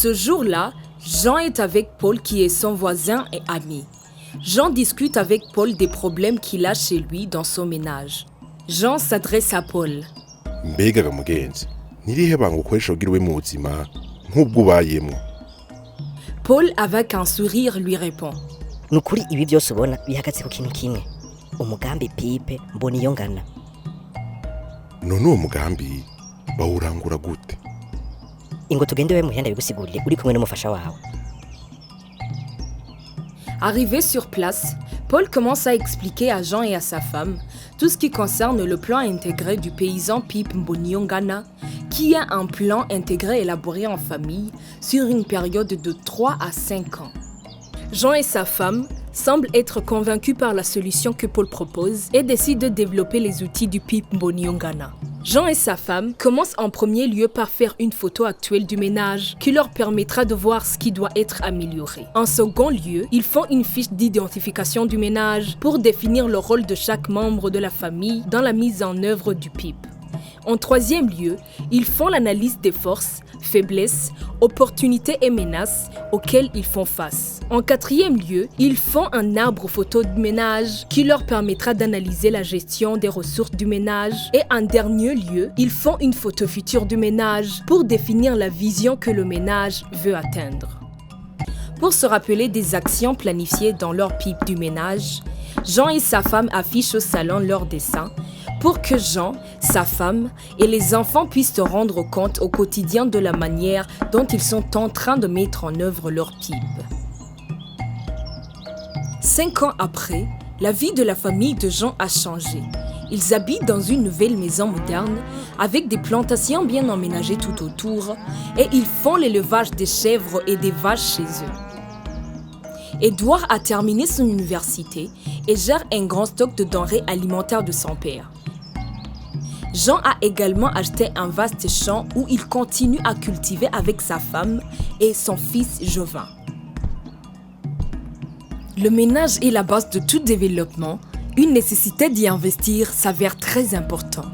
Ce jour-là, Jean est avec Paul qui est son voisin et ami. Jean discute avec Paul des problèmes qu'il a chez lui dans son ménage. Jean s'adresse à Paul. Mbega mugenzi, nirihe banga ukoresha kugira ube mu buzima nk'ubwo ubayemo? Paul, avec un sourire, lui répond. Nukuri ibi byose ubona bihagaze ku kintu kimwe. Umugambi Pipe Mboniyongana. None uwo mugambi bawurangura gute? Ingo tugende we muhenda bigusigurire uri kumwe n'umufasha wawe. Arrivé sur place, Paul commence à expliquer à Jean et à sa femme tout ce qui concerne le plan intégré du paysan Pipe Mboniyongana, qui est un plan intégré élaboré en famille sur une période de 3 à 5 ans. Jean et sa femme semblent être convaincus par la solution que Paul propose et décident de développer les outils du Pipe Mboniyongana. Jean et sa femme commencent en premier lieu par faire une photo actuelle du ménage qui leur permettra de voir ce qui doit être amélioré. En second lieu, ils font une fiche d'identification du ménage pour définir le rôle de chaque membre de la famille dans la mise en œuvre du PIP. En troisième lieu, ils font l'analyse des forces, faiblesses, opportunités et menaces auxquelles ils font face. En quatrième lieu, ils font un arbre photo de ménage qui leur permettra d'analyser la gestion des ressources du ménage. Et en dernier lieu, ils font une photo future du ménage pour définir la vision que le ménage veut atteindre. Pour se rappeler des actions planifiées dans leur pipe du ménage, Jean et sa femme affichent au salon leurs dessins pour que Jean, sa femme et les enfants puissent se rendre compte au quotidien de la manière dont ils sont en train de mettre en œuvre leur pipe. 5 ans après, la vie de la famille de Jean a changé. Ils habitent dans une nouvelle maison moderne avec des plantations bien emménagées tout autour et ils font l'élevage des chèvres et des vaches chez eux. Édouard a terminé son université et gère un grand stock de denrées alimentaires de son père. Jean a également acheté un vaste champ où il continue à cultiver avec sa femme et son fils Jovin. Le ménage est la base de tout développement. Une nécessité d'y investir s'avère très important.